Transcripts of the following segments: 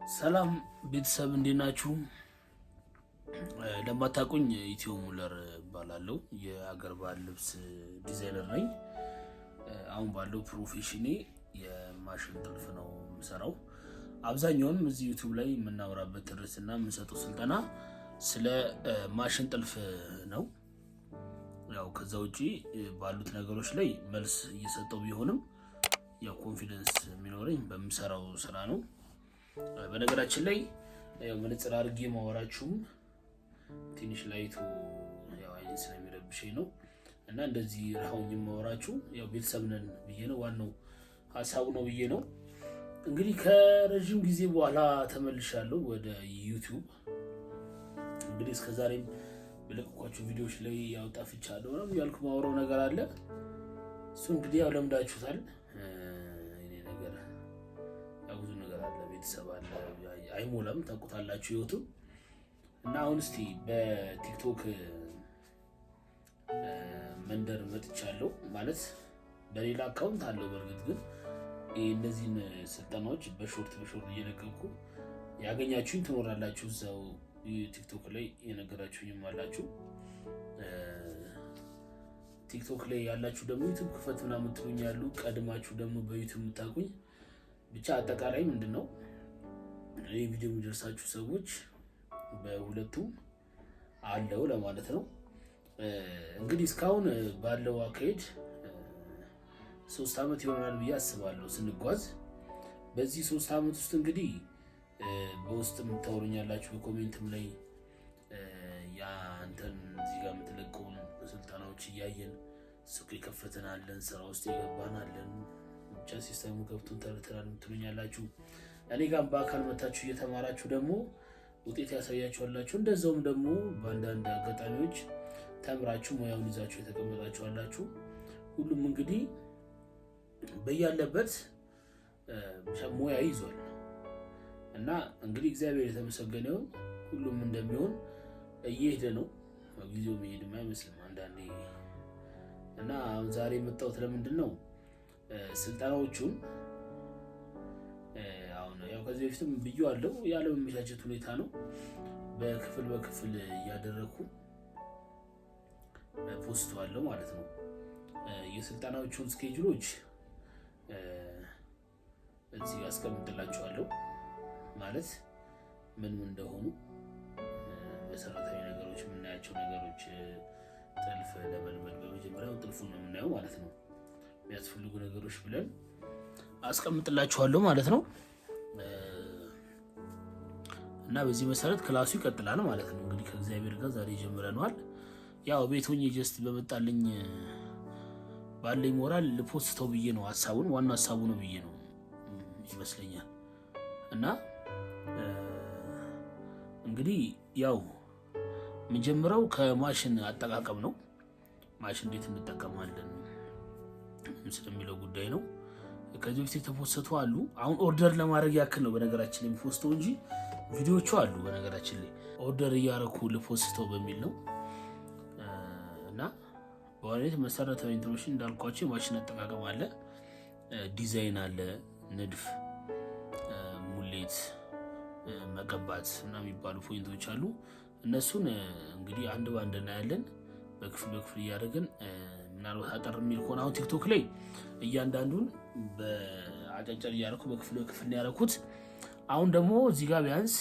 ሰላም ቤተሰብ እንዴት ናችሁ? ለማታውቁኝ ኢትዮ ሙለር እባላለሁ። የአገር ባህል ልብስ ዲዛይነር ነኝ። አሁን ባለው ፕሮፌሽኔ የማሽን ጥልፍ ነው የምሰራው። አብዛኛውን እዚህ ዩቲዩብ ላይ የምናወራበት ርዕስና የምንሰጠው ስልጠና ስለ ማሽን ጥልፍ ነው። ያው ከዛ ውጪ ባሉት ነገሮች ላይ መልስ እየሰጠው ቢሆንም ያው ኮንፊደንስ የሚኖረኝ በምሰራው ስራ ነው። በነገራችን ላይ ያው መነጽር አድርጌ ማወራችሁም ትንሽ ላይቱ ያው አይን ስለሚረብሸኝ ነው እና እንደዚህ ራውኝ ማወራችሁ ያው ቤተሰብ ነን ብዬ ነው፣ ዋናው ሀሳቡ ነው ብዬ ነው። እንግዲህ ከረጅም ጊዜ በኋላ ተመልሻለሁ ወደ ዩቲዩብ። እንግዲህ እስከዛሬም በለቀኳቸው ቪዲዮዎች ላይ ያው ጠፍቻለሁ ነው ያልኩ ማወራው ነገር አለ። እሱ እንግዲህ ያው ለምዳችሁታል። እኔ ነገር ያው ብዙ ነገር አለ፣ ቤተሰብ አለ፣ አይሞላም፣ ታውቁታላችሁ ዩቲዩብ። እና አሁን እስቲ በቲክቶክ መንደር መጥቻለሁ። ማለት በሌላ አካውንት አለው በርግጥ ግን እነዚህን ስልጠናዎች በሾርት እየለቀቁ ያገኛችሁኝ ትኖራላችሁ። እዛው ቲክቶክ ላይ የነገራችሁኝም አላችሁ። ቲክቶክ ላይ ያላችሁ ደግሞ ዩቲዩብ ክፈት ምናምን የምትሉኝ ያሉ፣ ቀድማችሁ ደግሞ በዩቲዩብ የምታውቁኝ ብቻ አጠቃላይ ምንድነው ይህ ቪዲዮ የሚደርሳችሁ ሰዎች በሁለቱም አለው ለማለት ነው። እንግዲህ እስካሁን ባለው አካሄድ 3 አመት ይሆናል ብዬ አስባለሁ ስንጓዝ። በዚህ 3 አመት ውስጥ እንግዲህ በውስጥም ታወሩኛላችሁ፣ በኮሜንትም ላይ አንተን እዚህ ጋር የምትለቀውን ስልጠናዎች እያየን ሱቅ የከፈተናለን፣ ስራ ውስጥ የገባናለን፣ ብቻ ሲስተሙ ገብቶን ተርተናል የምትሉኛላችሁ። እኔ ጋር በአካል መታችሁ እየተማራችሁ ደግሞ ውጤት ያሳያችኋላችሁ። እንደዛውም ደግሞ በአንዳንድ አጋጣሚዎች ተምራችሁ ሙያውን ይዛችሁ የተቀመጣችሁ አላችሁ። ሁሉም እንግዲህ በያለበት ሙያ ይዟል እና እንግዲህ እግዚአብሔር የተመሰገነው ሁሉም እንደሚሆን እየሄደ ነው። ጊዜው መሄድም አይመስልም አንዳንዴ። እና ዛሬ የመጣሁት ለምንድን ነው ስልጠናዎቹን ያው ከዚህ በፊትም ብዬዋለሁ፣ ያለ መመቻቸት ሁኔታ ነው። በክፍል እያደረኩ ፖስቷለሁ ማለት ነው። የስልጠናዎቹን ስኬጁሎች እዚህ አስቀምጥላችኋለሁ። ማለት ምን እንደሆኑ መሰረታዊ ነገሮች፣ የምናያቸው ነገሮች፣ ጥልፍ ለመልመድ በመጀመሪያው ጥልፉን ነው የምናየው ማለት ነው። የሚያስፈልጉ ነገሮች ብለን አስቀምጥላችኋለሁ ማለት ነው። እና በዚህ መሰረት ክላሱ ይቀጥላል ማለት ነው። እንግዲህ ከእግዚአብሔር ጋር ዛሬ ጀምረናል። ያው ቤት ሆኜ ጀስት በመጣልኝ ባለኝ ሞራል ልፖስተው ብዬ ነው፣ ሐሳቡን ዋና ሐሳቡ ነው ብዬ ነው ይመስለኛል። እና እንግዲህ ያው የምንጀምረው ከማሽን አጠቃቀም ነው። ማሽን እንዴት እንጠቀማለን ስለሚለው ጉዳይ ነው። ከዚህ በፊት የተፖስተቱ አሉ። አሁን ኦርደር ለማድረግ ያክል ነው በነገራችን ላይ የሚፖስተው እንጂ ቪዲዮቹ አሉ። በነገራችን ላይ ኦርደር እያረኩ ልፖስተው በሚል ነው። እና በዋናነት መሰረታዊ ኢንትሮዳክሽን እንዳልኳቸው የማሽን አጠቃቀም አለ፣ ዲዛይን አለ፣ ንድፍ፣ ሙሌት፣ መቀባት እና የሚባሉ ፖይንቶች አሉ። እነሱን እንግዲህ አንድ ባንድ እናያለን በክፍል እያደረግን። ምናልባት አጠር የሚል ከሆነ አሁን ቲክቶክ ላይ እያንዳንዱን በአጫጭር እያደረኩ በክፍል ያደረኩት። አሁን ደግሞ እዚህ ጋር ቢያንስ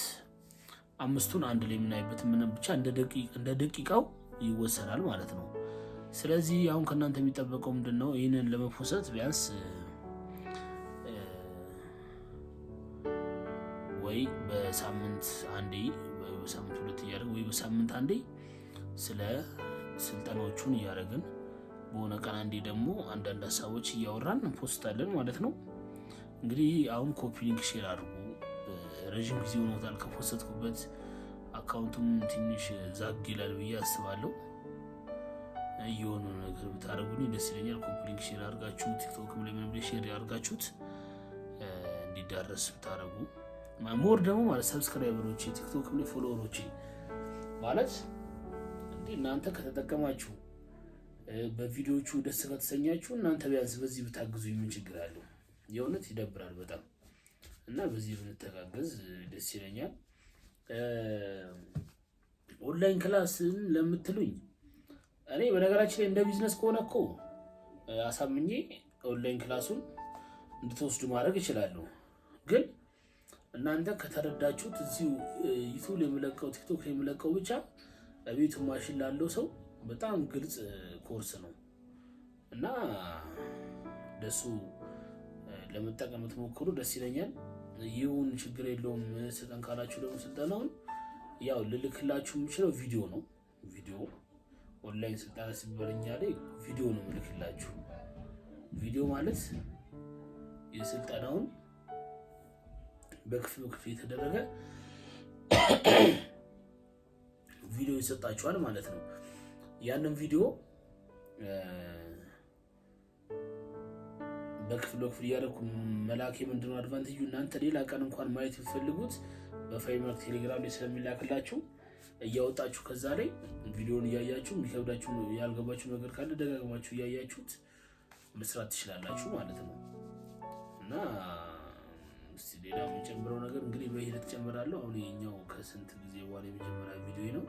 5ቱን አንድ ላይ የምናይበት ምንም ብቻ እንደ ደቂቃው ይወሰናል ማለት ነው። ስለዚህ አሁን ከእናንተ የሚጠበቀው ምንድነው? ይህንን ለመፖሰት ቢያንስ ወይ በሳምንት አንዴ ወይ በሳምንት 2 እያደረግን ወይ በሳምንት አንዴ ስለ ስልጠናዎቹን እያደረግን በሆነ ቀን አንዴ ደግሞ አንዳንድ ሀሳቦች እያወራን ፖስታለን ማለት ነው። እንግዲህ አሁን ኮፒ ሊንክ ሼር አድርጉ። ረጅም ጊዜ ሆኖታል ከፖስተትኩበት፣ አካውንቱም ትንሽ ዛግ ይላል ብዬ አስባለሁ። እየሆነ ነገር ብታደርጉልኝ ደስ ይለኛል። ኮፒ ሊንክ ሼር አድርጋችሁ ቲክቶክም ላይ ምንም ሼር ያድርጋችሁት እንዲዳረስ ብታደርጉ ሞር ደግሞ ማለት ሰብስክራይበሮቼ፣ ቲክቶክም ላይ ፎሎወሮቼ ማለት እንዴ እናንተ ከተጠቀማችሁ በቪዲዮቹ ደስ ከተሰኛችሁ እናንተ ቢያንስ በዚህ ብታግዙኝ ምን ችግር አለው? የእውነት ይደብራል በጣም እና በዚህ ብንተጋገዝ ደስ ይለኛል። ኦንላይን ክላስን ለምትሉኝ እኔ በነገራችን ላይ እንደ ቢዝነስ ከሆነ እኮ አሳምኜ ኦንላይን ክላሱን እንድትወስዱ ማድረግ እችላለሁ። ግን እናንተ ከተረዳችሁት እዚሁ ዩቲዩብ የሚለቀው ቲክቶክ የሚለቀው ብቻ ቤቱ ማሽን ላለው ሰው በጣም ግልጽ ኮርስ ነው እና ደሱ ለመጠቀም ትሞክሩ ደስ ይለኛል። ይሁን ችግር የለውም። ስልጠና ካላችሁ ደግሞ ስልጠናውን ያው ልልክላችሁ የምችለው ቪዲዮ ነው። ቪዲዮ ኦንላይን ስልጠና ሲባልኛ ላይ ቪዲዮ ነው ልልክላችሁ። ቪዲዮ ማለት የስልጠናውን በክፍል የተደረገ ቪዲዮ ይሰጣችኋል ማለት ነው። ያንን ቪዲዮ በክፍል እያደረኩ መላክ ምንድነው አድቫንቴጁ? እናንተ ሌላ ቀን እንኳን ማየት የምትፈልጉት በፋይበር ቴሌግራም ላይ ስለሚላክላችሁ እያወጣችሁ ከዛ ላይ ቪዲዮውን እያያችሁ የሚከብዳችሁ ያልገባችሁ ነገር ካለ ደጋግማችሁ እያያችሁት መስራት ትችላላችሁ ማለት ነው። እና እስቲ ሌላ የምንጨምረው ነገር እንግዲህ በሂደት ጨምራለሁ። አሁን የኛው ከስንት ጊዜ በኋላ የመጀመሪያ ቪዲዮ ነው።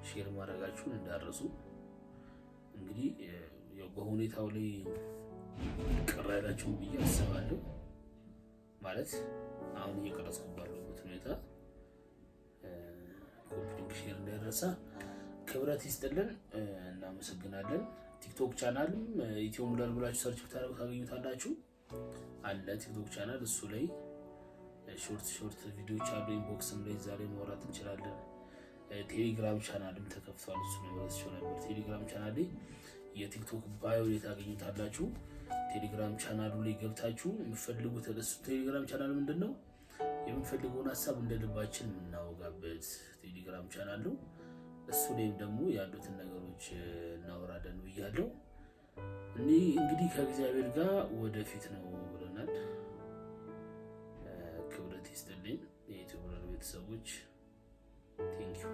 ሼር ማድረጋችሁን እንዳረሱ። እንግዲህ በሁኔታው ላይ ቅር ያላችሁ ብዬ አስባለሁ። ማለት አሁን እየቀረጽኩ ባለሁበት ሁኔታ ኮፒ ሼር እንዳይረሳ። ክብረት ይስጥልን። እናመሰግናለን። ቲክቶክ ቻናልም ኢትዮ ሙለር ብላችሁ ሰርች ብታደርጉ ታገኙታላችሁ። አለ ቲክቶክ ቻናል፣ እሱ ላይ ሾርት ቪዲዮዎች አሉ። ኢንቦክስም ላይ ዛሬ ማውራት እንችላለን። ቴሌግራም ቻናልም ተከፍቷል። እሱ ነው ወስጆ ነበር። ቴሌግራም ቻናል ላይ የቲክቶክ ባዮ ላይ ታገኙታላችሁ። ቴሌግራም ቻናሉ ላይ ገብታችሁ የምትፈልጉት እሱ ቴሌግራም ቻናል ምንድነው የምንፈልገውን ሀሳብ እንደልባችን የምናወጋበት ቴሌግራም ቻናል ነው። እሱ ላይም ደግሞ ያሉትን ነገሮች እናወራለን ብያለሁ። እኔ እንግዲህ ከእግዚአብሔር ጋር ወደፊት ነው ብለናል። ክብረት ይስጥልኝ የኢትዮጵያ ቤተሰቦች። ቴንኪው